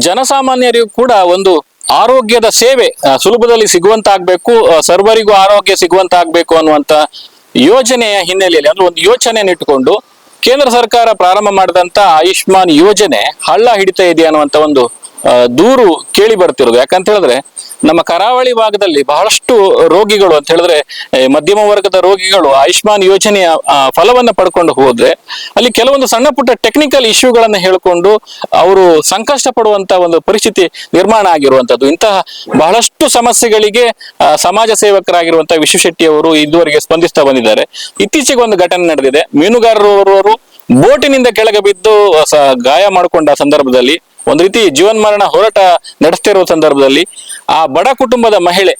ಜನಸಾಮಾನ್ಯರಿಗೂ ಕೂಡ ಒಂದು ಆರೋಗ್ಯದ ಸೇವೆ ಸುಲಭದಲ್ಲಿ ಸಿಗುವಂತಾಗಬೇಕು, ಸರ್ವರಿಗೂ ಆರೋಗ್ಯ ಸಿಗುವಂತಾಗಬೇಕು ಅನ್ನುವಂತ ಯೋಜನೆಯ ಹಿನ್ನೆಲೆಯಲ್ಲಿ ಅಂದ್ರೆ ಒಂದು ಯೋಚನೆಯನ್ನು ಇಟ್ಟುಕೊಂಡು ಕೇಂದ್ರ ಸರ್ಕಾರ ಪ್ರಾರಂಭ ಮಾಡಿದಂತ ಆಯುಷ್ಮಾನ್ ಯೋಜನೆ ಹಳ್ಳ ಹಿಡಿತಾ ಇದೆ ಅನ್ನುವಂತ ಒಂದು ದೂರು ಕೇಳಿ ಬರ್ತಿರೋದು. ಯಾಕಂತ ಹೇಳಿದ್ರೆ ನಮ್ಮ ಕರಾವಳಿ ಭಾಗದಲ್ಲಿ ಬಹಳಷ್ಟು ರೋಗಿಗಳು ಅಂತ ಹೇಳಿದ್ರೆ ಮಧ್ಯಮ ವರ್ಗದ ರೋಗಿಗಳು ಆಯುಷ್ಮಾನ್ ಯೋಜನೆಯ ಫಲವನ್ನ ಪಡ್ಕೊಂಡು ಹೋದ್ರೆ ಅಲ್ಲಿ ಕೆಲವೊಂದು ಸಣ್ಣ ಪುಟ್ಟ ಟೆಕ್ನಿಕಲ್ ಇಶ್ಯೂಗಳನ್ನ ಹೇಳ್ಕೊಂಡು ಅವರು ಸಂಕಷ್ಟ ಪಡುವಂತ ಒಂದು ಪರಿಸ್ಥಿತಿ ನಿರ್ಮಾಣ ಆಗಿರುವಂತದ್ದು. ಇಂತಹ ಬಹಳಷ್ಟು ಸಮಸ್ಯೆಗಳಿಗೆ ಸಮಾಜ ಸೇವಕರಾಗಿರುವಂತಹ ವಿಶ್ವಶೆಟ್ಟಿ ಅವರು ಇದುವರೆಗೆ ಸ್ಪಂದಿಸ್ತಾ ಬಂದಿದ್ದಾರೆ. ಇತ್ತೀಚೆಗೆ ಒಂದು ಘಟನೆ ನಡೆದಿದೆ. ಮೀನುಗಾರರವರು ಬೋಟಿನಿಂದ ಕೆಳಗೆ ಬಿದ್ದು ಗಾಯ ಮಾಡಿಕೊಂಡ ಸಂದರ್ಭದಲ್ಲಿ ಒಂದು ರೀತಿ ಜೀವನ್ಮರಣ ಹೋರಾಟ ನಡೆಸ್ತಿರುವ ಸಂದರ್ಭದಲ್ಲಿ ಆ ಬಡ ಕುಟುಂಬದ ಮಹಿಳೆ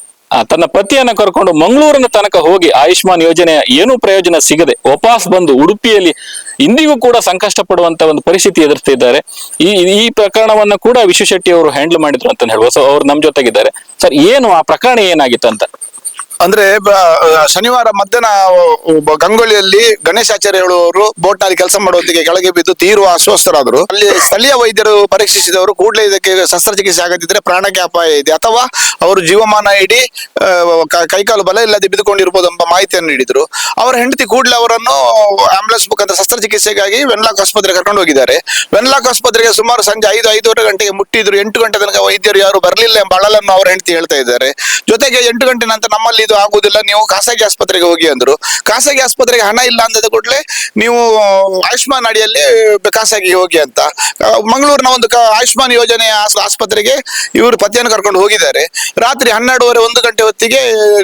ತನ್ನ ಪತಿಯನ್ನ ಕರ್ಕೊಂಡು ಮಂಗಳೂರಿನ ತನಕ ಹೋಗಿ ಆಯುಷ್ಮಾನ್ ಯೋಜನೆಯ ಏನೂ ಪ್ರಯೋಜನ ಸಿಗದೆ ವಾಪಸ್ ಬಂದು ಉಡುಪಿಯಲ್ಲಿ ಇಂದಿಗೂ ಕೂಡ ಸಂಕಷ್ಟ ಪಡುವಂತ ಒಂದು ಪರಿಸ್ಥಿತಿ ಎದುರಿಸ್ತಿದ್ದಾರೆ. ಈ ಪ್ರಕರಣವನ್ನ ಕೂಡ ವಿಶ್ವಶೆಟ್ಟಿ ಅವರು ಹ್ಯಾಂಡಲ್ ಮಾಡಿದ್ರು ಅಂತ ಹೇಳ್ಬೋದು. ಸೊ ಅವ್ರು ನಮ್ ಜೊತೆಗಿದ್ದಾರೆ. ಸರ್, ಏನು ಆ ಪ್ರಕರಣ ಏನಾಗಿತ್ತು ಅಂತ? ಅಂದ್ರೆ ಶನಿವಾರ ಮಧ್ಯಾಹ್ನ ಗಂಗೊಳ್ಳಿಯಲ್ಲಿ ಗಣೇಶಾಚಾರ್ಯ ಹೇಳುವವರು ಬೋಟ್ ನಲ್ಲಿ ಕೆಲಸ ಮಾಡುವಂತಿಗೆ ಕೆಳಗೆ ಬಿದ್ದು ತೀವ್ರ ಅಸ್ವಸ್ಥರಾದರು. ಅಲ್ಲಿ ಸ್ಥಳೀಯ ವೈದ್ಯರು ಪರೀಕ್ಷಿಸಿದವರು ಕೂಡಲೇ ಇದಕ್ಕೆ ಶಸ್ತ್ರಚಿಕಿತ್ಸೆ ಆಗದಿದ್ರೆ ಪ್ರಾಣಕ್ಕೆ ಅಪಾಯ ಇದೆ ಅಥವಾ ಅವರು ಜೀವಮಾನ ಇಡೀ ಕೈಕಾಲು ಬಲ ಇಲ್ಲದೆ ಬಿದ್ದುಕೊಂಡಿರ್ಬೋದು ಎಂಬ ಮಾಹಿತಿಯನ್ನು ನೀಡಿದ್ರು. ಅವರ ಹೆಂಡತಿ ಕೂಡಲೇ ಅವರನ್ನು ಆಂಬುಲೆನ್ಸ್ ಮುಖಾಂತರ ಶಸ್ತ್ರಚಿಕಿತ್ಸೆಗಾಗಿ ವೆನ್ಲಾಕ್ ಆಸ್ಪತ್ರೆಗೆ ಕರ್ಕೊಂಡು ಹೋಗಿದ್ದಾರೆ. ವೆನ್ಲಾಕ್ ಆಸ್ಪತ್ರೆಗೆ ಸುಮಾರು ಸಂಜೆ 5-5:30 ಗಂಟೆಗೆ ಮುಟ್ಟಿದ್ರು. 8 ಗಂಟೆ ತನಕ ವೈದ್ಯರು ಯಾರು ಬರಲಿಲ್ಲ ಎಂಬ ಅಳಲನ್ನು ಅವರ ಹೆಂಡತಿ ಹೇಳ್ತಾ ಇದ್ದಾರೆ. ಜೊತೆಗೆ 8 ಗಂಟೆ ನಂತರ ನಮ್ಮಲ್ಲಿ ಇದು ಆಗುದಿಲ್ಲ, ನೀವು ಖಾಸಗಿ ಆಸ್ಪತ್ರೆಗೆ ಹೋಗಿ ಅಂದ್ರು. ಖಾಸಗಿ ಆಸ್ಪತ್ರೆಗೆ ಹಣ ಇಲ್ಲ ಅಂದದ ಕೂಡಲೇ ನೀವು ಆಯುಷ್ಮಾನ್ ಅಡಿಯಲ್ಲಿ ಖಾಸಗಿ ಹೋಗಿ ಅಂತ ಮಂಗಳೂರಿನ ಒಂದು ಆಯುಷ್ಮಾನ್ ಯೋಜನೆಯ ಆಸ್ಪತ್ರೆಗೆ ಇವರು ಪತಿಯನ್ನು ಕರ್ಕೊಂಡು ಹೋಗಿದ್ದಾರೆ. ರಾತ್ರಿ 12:30 1 ಗಂಟೆ ಹೊತ್ತಿಗೆ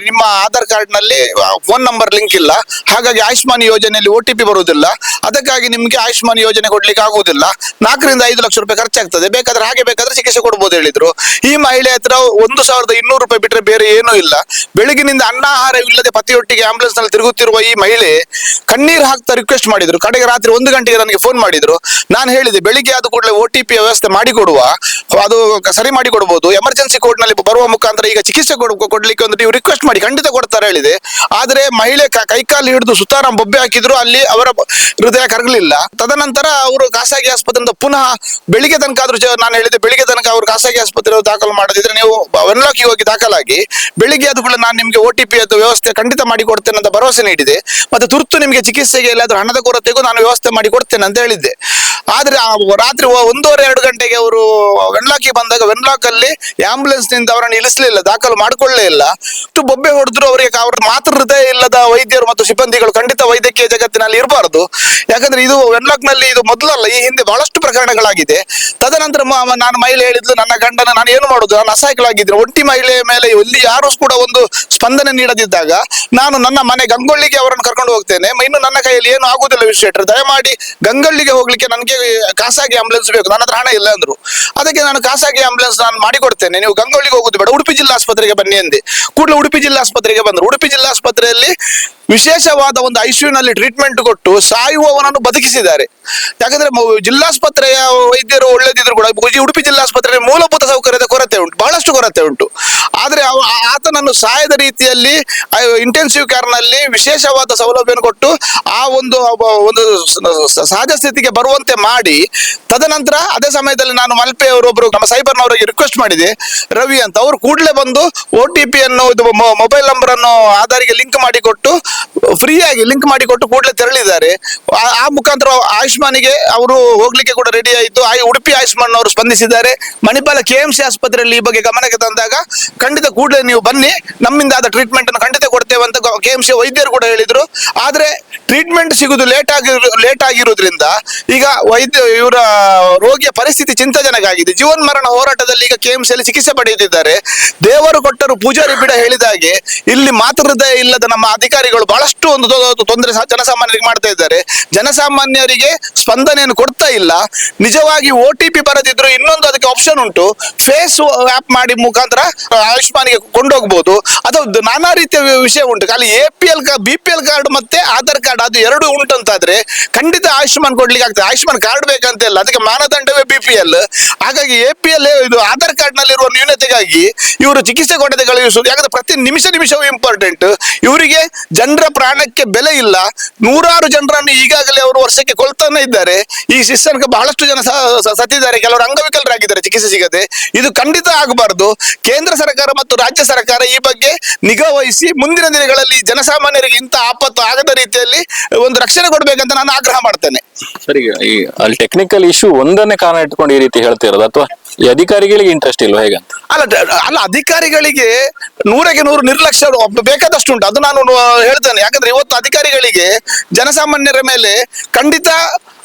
ನಿಮ್ಮ ಆಧಾರ್ ಕಾರ್ಡ್ ನಲ್ಲಿ ಫೋನ್ ನಂಬರ್ ಲಿಂಕ್ ಇಲ್ಲ, ಹಾಗಾಗಿ ಆಯುಷ್ಮಾನ್ ಯೋಜನೆಯಲ್ಲಿ OTP ಬರುವುದಿಲ್ಲ, ಅದಕ್ಕಾಗಿ ನಿಮ್ಗೆ ಆಯುಷ್ಮಾನ್ ಯೋಜನೆ ಕೊಡ್ಲಿಕ್ಕೆ ಆಗುವುದಿಲ್ಲ, 4-5 ಲಕ್ಷ ರೂಪಾಯಿ ಖರ್ಚಾಗ್ತದೆ, ಬೇಕಾದ್ರೆ ಚಿಕಿತ್ಸೆ ಕೊಡ್ಬೋದು ಹೇಳಿದ್ರು. ಈ ಮಹಿಳೆ ಹತ್ರ 1,200 ರೂಪಾಯಿ ಬಿಟ್ರೆ ಬೇರೆ ಏನೂ ಇಲ್ಲ. ಬೆಳಗಿನಿಂದ ಅನ್ನಾಹಾರವಿಲ್ಲದೆ ಪತಿಯೊಟ್ಟಿಗೆ ಆಂಬುಲೆನ್ಸ್ ನಲ್ಲಿ ತಿರುಗುತ್ತಿರುವ ಈ ಮಹಿಳೆ ಕಣ್ಣೀರು ಹಾಕ್ತಾ ರಿಕ್ವೆಸ್ಟ್ ಮಾಡಿದ್ರು. ಕಡೆಗೆ ರಾತ್ರಿ 1 ಗಂಟೆಗೆ ನನಗೆ ಫೋನ್ ಮಾಡಿದ್ರು. ನಾನು ಹೇಳಿದೆ, ಬೆಳಿಗ್ಗೆ ಆದ ಕೂಡಲೇ OTP ವ್ಯವಸ್ಥೆ ಮಾಡಿಕೊಡುವ, ಅದು ಸರಿ ಮಾಡಿ ಕೊಡ್ಬೋದು, ಎಮರ್ಜೆನ್ಸಿ ಕೋರ್ಟ್ ನಲ್ಲಿ ಬರುವ ಮುಖಾಂತರ ಈಗ ಚಿಕಿತ್ಸೆ ಕೊಡ್ಲಿಕ್ಕೆ ಒಂದು ನೀವು ರಿಕ್ವೆಸ್ಟ್ ಮಾಡಿ, ಖಂಡಿತ ಕೊಡ್ತಾರೆ ಹೇಳಿದೆ. ಆದ್ರೆ ಮಹಿಳೆ ಕೈಕಾಲು ಹಿಡಿದು ಸುತಾರಾಮ್ ಬೊಬ್ಬೆ ಹಾಕಿದ್ರು. ಅಲ್ಲಿ ಅವರ ಹೃದಯ ಕರಗಲಿಲ್ಲ. ತದನಂತರ ಅವರು ಖಾಸಗಿ ಆಸ್ಪತ್ರೆಯಿಂದ ಪುನಃ ಬೆಳಿಗ್ಗೆ ತನಕ ಆದ್ರೂ ನಾನು ಹೇಳಿದೆ, ಬೆಳಿಗ್ಗೆ ತನಕ ಅವರು ಖಾಸಗಿ ಆಸ್ಪತ್ರೆ ದಾಖಲು ಮಾಡದಿದ್ರೆ ನೀವು ವೆನ್ಲಾಕಿಗೆ ಹೋಗಿ ದಾಖಲಾಗಿ ಬೆಳಿಗ್ಗೆ ಆದ ಕೂಡ ನಾನು ನಿಮ್ಗೆ OTP ವ್ಯವಸ್ಥೆ ಖಂಡಿತ ಮಾಡಿ ಕೊಡ್ತೇನೆ ಅಂತ ಭರವಸೆ ನೀಡಿದೆ. ಮತ್ತೆ ತುರ್ತು ನಿಮ್ಗೆ ಚಿಕಿತ್ಸೆಗೆ ಎಲ್ಲಾದ್ರೂ ಹಣದ ಕೊರತೆಗೂ ನಾನು ವ್ಯವಸ್ಥೆ ಮಾಡಿ ಕೊಡ್ತೇನೆ ಅಂತ ಹೇಳಿದ್ದೆ. ಆದ್ರೆ ರಾತ್ರಿ 1:30-2 ಗಂಟೆಗೆ ಅವರು ವೆನ್ಲಾಕಿಗೆ ಬಂದಾಗ ವೆನ್ಲಾಕ್ ಅಲ್ಲಿ ಆಂಬುಲೆನ್ಸ್ ನಿಂದ ಅವರನ್ನು ಇಳಿಸಲಿಲ್ಲ, ದಾಖಲು ಮಾಡ್ಕೊಳ್ಳೇ ಇಲ್ಲ. ಬೊಬ್ಬೆ ಹೊಡೆದ್ರು. ಅವರಿಗೆ ಅವ್ರ ಮಾತೃ ಹೃದಯ ಇಲ್ಲದ ವೈದ್ಯರು ಮತ್ತು ಸಿಬ್ಬಂದಿಗಳು ಖಂಡಿತ ವೈದ್ಯಕೀಯ ಜಗತ್ತಿನಲ್ಲಿ ಇರಬಾರದು. ಯಾಕಂದ್ರೆ ಇದು ವೆನ್ಲಾಕ್ ನಲ್ಲಿ ಇದು ಮೊದಲಲ್ಲ, ಈ ಹಿಂದೆ ಬಹಳಷ್ಟು ಪ್ರಕರಣಗಳಾಗಿದೆ. ತದನಂತರ ನಾನು ಮಹಿಳೆ ಹೇಳಿದ್ಲು, ನನ್ನ ಗಂಡನ ನಾನು ಏನು ಮಾಡುದು, ನಾನು ಅಸಹಾಯಕಳಾಗಿದ್ದೀನಿ. ಒಂಟಿ ಮಹಿಳೆಯ ಮೇಲೆ ಇಲ್ಲಿ ಯಾರು ಕೂಡ ಒಂದು ಸ್ಪಂದನೆ ನೀಡದಿದ್ದಾಗ ನಾನು ನನ್ನ ಮನೆ ಗಂಗೊಳ್ಳಿಗೆ ಅವರನ್ನು ಕರ್ಕೊಂಡು ಹೋಗ್ತೇನೆ. ಇನ್ನು ನನ್ನ ಕೈಯಲ್ಲಿ ಏನು ಆಗುದಿಲ್ಲ ವಿಶ್ವೇಶ್ವರ, ದಯಮಾಡಿ ಗಂಗೊಳ್ಳಿಗೆ ಹೋಗ್ಲಿಕ್ಕೆ ನನಗೆ ಖಾಸಗಿ ಆಂಬುಲೆನ್ಸ್ ಬೇಕು, ನನ್ನ ಹತ್ರ ಹಣ ಇಲ್ಲ ಅಂದ್ರು. ಅದಕ್ಕೆ ನಾನು ಖಾಸಗಿ ಆಂಬುಲೆನ್ಸ್ ನಾನು ಮಾಡಿಕೊಡ್ತೇನೆ, ನೀವು ಗಂಗೊಳ್ಳಿಗೆ ಹೋಗುದು ಬೇಡ, ಉಡುಪಿ ಜಿಲ್ಲಾ ಆಸ್ಪತ್ರೆಗೆ ಬನ್ನಿ ಎಂದೆ. ಕೂಡಲೇ ಉಡುಪಿ ಜಿಲ್ಲಾ ಆಸ್ಪತ್ರೆಗೆ ಬಂದ್ರು. ಉಡುಪಿ ಜಿಲ್ಲಾ ಆಸ್ಪತ್ರೆಯಲ್ಲಿ ವಿಶೇಷವಾದ ಒಂದು ICU ನಲ್ಲಿ ಟ್ರೀಟ್ಮೆಂಟ್ ಕೊಟ್ಟು ಸಾಯುವವನನ್ನು ಬದುಕಿಸಿದ್ದಾರೆ. ಯಾಕಂದ್ರೆ ಜಿಲ್ಲಾಸ್ಪತ್ರೆಯ ವೈದ್ಯರು ಒಳ್ಳೆದಿದ್ರು ಕೂಡ ಉಡುಪಿ ಜಿಲ್ಲಾಸ್ಪತ್ರೆಯ ಮೂಲಭೂತ ಸೌಕರ್ಯದ ಕೊರತೆ ಉಂಟು, ಬಹಳಷ್ಟು ಕೊರತೆ ಉಂಟು. ಆದ್ರೆ ಆತನನ್ನು ಸಾಯದ ರೀತಿಯಲ್ಲಿ ಇಂಟೆನ್ಸಿವ್ ಕೇರ್ ನಲ್ಲಿ ವಿಶೇಷವಾದ ಸೌಲಭ್ಯವನ್ನು ಕೊಟ್ಟು ಆ ಒಂದು ಸಹಜ ಸ್ಥಿತಿಗೆ ಬರುವಂತೆ ಮಾಡಿ, ತದನಂತರ ಅದೇ ಸಮಯದಲ್ಲಿ ನಾನು ಮಲ್ಪೆ ಅವರೊಬ್ರು ನಮ್ಮ ಸೈಬರ್ನವರಿಗೆ ರಿಕ್ವೆಸ್ಟ್ ಮಾಡಿದೆ, ರವಿ ಅಂತ. ಅವರು ಕೂಡಲೇ ಬಂದು OTP ಅನ್ನು ಮೊಬೈಲ್ ನಂಬರ್ ಅನ್ನು ಆಧಾರಿಗೆ ಲಿಂಕ್ ಮಾಡಿಕೊಟ್ಟು ಫ್ರೀಯಾಗಿ ಲಿಂಕ್ ಮಾಡಿಕೊಟ್ಟು ಕೂಡಲೇ ತೆರಳಿದ್ದಾರೆ. ಆ ಮುಖಾಂತರ ಆಯುಷ್ಮಾನಿಗೆ ಅವರು ಹೋಗ್ಲಿಕ್ಕೆ ಕೂಡ ರೆಡಿ ಆಯಿತು. ಉಡುಪಿ ಆಯುಷ್ಮಾನ್ ಅವರು ಸ್ಪಂದಿಸಿದ್ದಾರೆ. ಮಣಿಪಾಲ KMC ಆಸ್ಪತ್ರೆಯಲ್ಲಿ ಈ ಬಗ್ಗೆ ಗಮನಕ್ಕೆ ತಂದಾಗ ಖಂಡಿತ ಕೂಡಲೇ ನೀವು ಬನ್ನಿ, ನಮ್ಮಿಂದ ಆದ ಟ್ರೀಟ್ಮೆಂಟ್ ಅನ್ನು ಖಂಡಿತ ಕೊಡ್ತೇವೆ ಅಂತ KMC ವೈದ್ಯರು ಕೂಡ ಹೇಳಿದ್ರು. ಆದ್ರೆ ಟ್ರೀಟ್ಮೆಂಟ್ ಸಿಗುದು ಲೇಟ್ ಆಗಿರೋದ್ರಿಂದ ಈಗ ಇವರ ರೋಗಿಯ ಪರಿಸ್ಥಿತಿ ಚಿಂತಾಜನಕ ಆಗಿದೆ. ಜೀವನ್ಮರಣ ಹೋರಾಟದಲ್ಲಿ ಈಗ KMC ಯಲ್ಲಿ ಚಿಕಿತ್ಸೆ ಪಡೆಯುತ್ತಿದ್ದಾರೆ. ದೇವರು ಕೊಟ್ಟರು ಪೂಜಾರಿ ಬಿಡ ಹೇಳಿದ ಹಾಗೆ ಇಲ್ಲಿ ಮಾತೃ ಹೃದಯ ಇಲ್ಲದ ನಮ್ಮ ಅಧಿಕಾರಿಗಳು ಬಹಳಷ್ಟು ಒಂದು ತೊಂದರೆ ಜನಸಾಮಾನ್ಯರಿಗೆ ಮಾಡ್ತಾ ಇದ್ದಾರೆ. ಜನಸಾಮಾನ್ಯರಿಗೆ ಸ್ಪಂದನೆಯನ್ನು ಕೊಡ್ತಾ ಇಲ್ಲ. ನಿಜವಾಗಿ OTP ಬರದಿದ್ರು ಇನ್ನೊಂದು ಅದಕ್ಕೆ ಆಪ್ಷನ್ ಉಂಟು, ಫೇಸ್ ಆಪ್ ಮಾಡಿ ಮುಖಾಂತರ ಆಯುಷ್ಮಾನ್ಗೆ ಕೊಂಡೋಗ್ಬೋದು. ಅಥವಾ ನಾನಾ ರೀತಿಯ ವಿಷಯ ಉಂಟು. ಖಾಲಿ BPL ಕಾರ್ಡ್ ಮತ್ತೆ ಆಧಾರ್ ಕಾರ್ಡ್ ಅದು ಎರಡು ಉಂಟಂತಾದ್ರೆ ಖಂಡಿತ ಆಯುಷ್ಮಾನ್ ಕೊಡ್ಲಿಕ್ಕೆ ಆಗ್ತದೆ. ಆಯುಷ್ಮಾನ್ ಕಾರ್ಡ್ ಬೇಕಂತ ಇಲ್ಲ, ಅದಕ್ಕೆ ಮಾನದಂಡವೇ BPL. ಹಾಗಾಗಿ ಇದು ಆಧಾರ್ ಕಾರ್ಡ್ ನಲ್ಲಿರುವ ನ್ಯೂನತೆಗಾಗಿ ಇವರು ಚಿಕಿತ್ಸೆ ಕೊಡದೆ ಕಳುಹಿಸುವುದು. ಯಾಕಂದ್ರೆ ಪ್ರತಿ ನಿಮಿಷವೂ ಇಂಪಾರ್ಟೆಂಟ್. ಇವರಿಗೆ ಜನರ ಪ್ರಾಣಕ್ಕೆ ಬೆಲೆ ಇಲ್ಲ. ನೂರಾರು ಜನರನ್ನು ಈಗಾಗಲೇ ಅವರು ವರ್ಷಕ್ಕೆ ಕೊಲ್ತಾನೆ ಇದ್ದಾರೆ. ಈ ಸಿಸ್ಟಮ್ಗೆ ಬಹಳಷ್ಟು ಜನ ಸತ್ತಿದ್ದಾರೆ, ಕೆಲವರು ಅಂಗವಿಕಲರಾಗಿದ್ದಾರೆ ಚಿಕಿತ್ಸೆ ಸಿಗದೆ. ಇದು ಖಂಡಿತ ಆಗಬಾರದು. ಕೇಂದ್ರ ಸರ್ಕಾರ ಮತ್ತು ರಾಜ್ಯ ಸರ್ಕಾರ ಈ ಬಗ್ಗೆ ನಿಗಾ ವಹಿಸಿ ಮುಂದಿನ ದಿನಗಳಲ್ಲಿ ಜನಸಾಮಾನ್ಯರಿಗೆ ಇಂಥ ಆಪತ್ತು ಆಗದ ರೀತಿಯಲ್ಲಿ ಒಂದು ರಕ್ಷಣೆ ಕೊಡ್ಬೇಕಂತ ನಾನು ಆಗ್ರಹ ಮಾಡ್ತೇನೆ. ಸರಿ, ಈ ಅಲ್ಲಿ ಟೆಕ್ನಿಕಲ್ ಇಶ್ಯೂ ಒಂದನ್ನೇ ಕಾರಣ ಇಟ್ಕೊಂಡು ಈ ರೀತಿ ಹೇಳ್ತಿರೋದು ಅಥವಾ ಈ ಅಧಿಕಾರಿಗಳಿಗೆ ಇಂಟ್ರೆಸ್ಟ್ ಇಲ್ವಾ ಹೇಗಂತ? ಅಲ್ಲ ಅಧಿಕಾರಿಗಳಿಗೆ 100% ನಿರ್ಲಕ್ಷ್ಯ ಬೇಕಾದಷ್ಟು ಉಂಟು, ಅದು ನಾನು ಹೇಳ್ತೇನೆ. ಯಾಕಂದ್ರೆ ಇವತ್ತು ಅಧಿಕಾರಿಗಳಿಗೆ ಜನಸಾಮಾನ್ಯರ ಮೇಲೆ ಖಂಡಿತ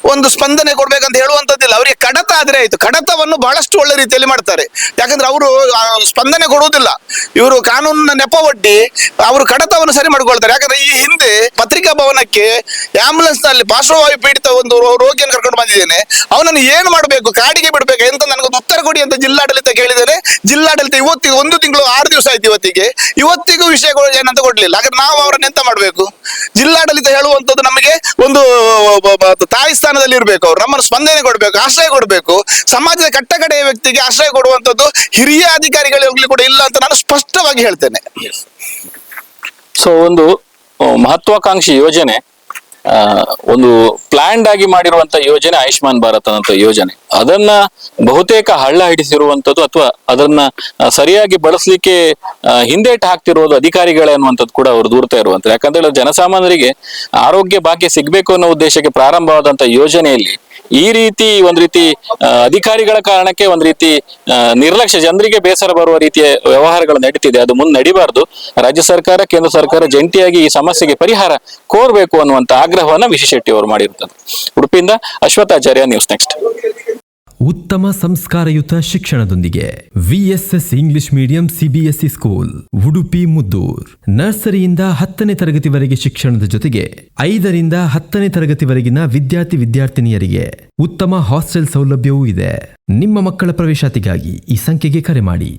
ಒಂದು ಸ್ಪಂದನೆ ಕೊಡ್ಬೇಕಂತ ಹೇಳುವಂತದ್ದಿಲ್ಲ. ಅವರಿಗೆ ಕಡತ ಆದ್ರೆ ಆಯ್ತು, ಕಡತವನ್ನು ಬಹಳಷ್ಟು ಒಳ್ಳೆ ರೀತಿಯಲ್ಲಿ ಮಾಡ್ತಾರೆ. ಯಾಕಂದ್ರೆ ಅವರು ಸ್ಪಂದನೆ ಕೊಡುವುದಿಲ್ಲ, ಇವರು ಕಾನೂನಿನ ನೆಪ ಒಡ್ಡಿ ಅವರು ಕಡತವನ್ನು ಸರಿ ಮಾಡ್ಕೊಳ್ತಾರೆ. ಯಾಕಂದ್ರೆ ಈ ಹಿಂದೆ ಪತ್ರಿಕಾ ಭವನಕ್ಕೆ ಆಂಬುಲೆನ್ಸ್ ನಲ್ಲಿ ಪಾರ್ಶ್ವವಾಯು ಪೀಡಿತ ಒಂದು ರೋಗಿಯನ್ನು ಕರ್ಕೊಂಡು ಬಂದಿದ್ದೇನೆ. ಅವನನ್ನು ಏನು ಮಾಡಬೇಕು, ಕಾಡಿಗೆ ಬಿಡ್ಬೇಕು ಎಂತ ನನಗೊಂದು ಉತ್ತರ ಕೊಡಿ ಅಂತ ಜಿಲ್ಲಾಡಳಿತ ಕೇಳಿದ್ದೇನೆ. ಜಿಲ್ಲಾಡಳಿತ ಇವತ್ತಿಗೆ 1 ತಿಂಗಳು 6 ದಿವಸ ಆಯ್ತು ಇವತ್ತಿಗೂ ವಿಷಯಗಳು ಏನಂತ ಕೊಡ್ಲಿಲ್ಲ. ಹಾಗಾದ್ರೆ ನಾವು ಅವರನ್ನ ಎಂತ ಮಾಡ್ಬೇಕು? ಜಿಲ್ಲಾಡಳಿತ ಹೇಳುವಂತದ್ದು ನಮಗೆ ಒಂದು ತಾಯಿ ಸ್ಥಾನದಲ್ಲಿ ಇರಬೇಕು. ಅವ್ರು ನಮ್ಮನ್ನು ಸ್ಪಂದನೆ ಕೊಡ್ಬೇಕು, ಆಶ್ರಯ ಕೊಡ್ಬೇಕು. ಸಮಾಜದ ಕಟ್ಟಕಡೆಯ ವ್ಯಕ್ತಿಗೆ ಆಶ್ರಯ ಕೊಡುವಂತದ್ದು ಹಿರಿಯ ಅಧಿಕಾರಿಗಳಿಗೆ ಕೂಡ ಇಲ್ಲ ಅಂತ ನಾನು ಸ್ಪಷ್ಟವಾಗಿ ಹೇಳ್ತೇನೆ. ಸೊ ಒಂದು ಮಹತ್ವಾಕಾಂಕ್ಷಿ ಯೋಜನೆ, ಒಂದು ಪ್ಲಾನ್ಡ್ ಆಗಿ ಮಾಡಿರುವಂತ ಯೋಜನೆ ಆಯುಷ್ಮಾನ್ ಭಾರತ್ ಅನ್ನೋ ಯೋಜನೆ. ಅದನ್ನ ಬಹುತೇಕ ಹಳ್ಳ ಹಿಡಿಸಿರುವಂತದ್ದು ಅಥವಾ ಅದನ್ನ ಸರಿಯಾಗಿ ಬಳಸಲಿಕ್ಕೆ ಹಿಂದೇಟು ಹಾಕ್ತಿರೋದು ಅಧಿಕಾರಿಗಳೇ ಅನ್ನುವಂಥದ್ದು ಕೂಡ ಅವರು ದೂರ್ತಾ ಇರುವಂತದ್ದು. ಯಾಕಂದ್ರೆ ಜನಸಾಮಾನ್ಯರಿಗೆ ಆರೋಗ್ಯ ಭಾಗ್ಯ ಸಿಗ್ಬೇಕು ಅನ್ನೋ ಉದ್ದೇಶಕ್ಕೆ ಪ್ರಾರಂಭವಾದಂತ ಯೋಜನೆಯಲ್ಲಿ ಈ ರೀತಿ ಒಂದ್ ರೀತಿ ಅಧಿಕಾರಿಗಳ ಕಾರಣಕ್ಕೆ ಒಂದ್ ರೀತಿ ನಿರ್ಲಕ್ಷ್ಯ, ಜನರಿಗೆ ಬೇಸರ ಬರುವ ರೀತಿಯ ವ್ಯವಹಾರಗಳು ನಡೀತಿದೆ. ಅದು ಮುಂದೆ ನಡಿಬಾರ್ದು. ರಾಜ್ಯ ಸರ್ಕಾರ ಕೇಂದ್ರ ಸರ್ಕಾರ ಜಂಟಿಯಾಗಿ ಈ ಸಮಸ್ಯೆಗೆ ಪರಿಹಾರ ಕೋರ್ಬೇಕು ಅನ್ನುವಂತ ಆಗ್ರಹವನ್ನ ವಿಶಿ ಶೆಟ್ಟಿ ಅವರು ಮಾಡಿರುತ್ತಾರೆ. ಉಡುಪಿಯಿಂದ ಅಶ್ವಥಾಚಾರ್ಯ, ನ್ಯೂಸ್ ನೆಕ್ಸ್ಟ್. ಉತ್ತಮ ಸಂಸ್ಕಾರಯುತ ಶಿಕ್ಷಣದೊಂದಿಗೆ VSS English medium CBSE school Udupi Muddur. ನರ್ಸರಿಯಿಂದ 10ನೇ ತರಗತಿವರೆಗೆ ಶಿಕ್ಷಣದ ಜೊತೆಗೆ 5ರಿಂದ 10ನೇ ತರಗತಿವರೆಗಿನ ವಿದ್ಯಾರ್ಥಿನಿಯರಿಗೆ ಉತ್ತಮ ಹಾಸ್ಟೆಲ್ ಸೌಲಭ್ಯವೂ ಇದೆ. ನಿಮ್ಮ ಮಕ್ಕಳ ಪ್ರವೇಶಾತಿಗಾಗಿ ಈ ಸಂಖ್ಯೆಗೆ ಕರೆ ಮಾಡಿ.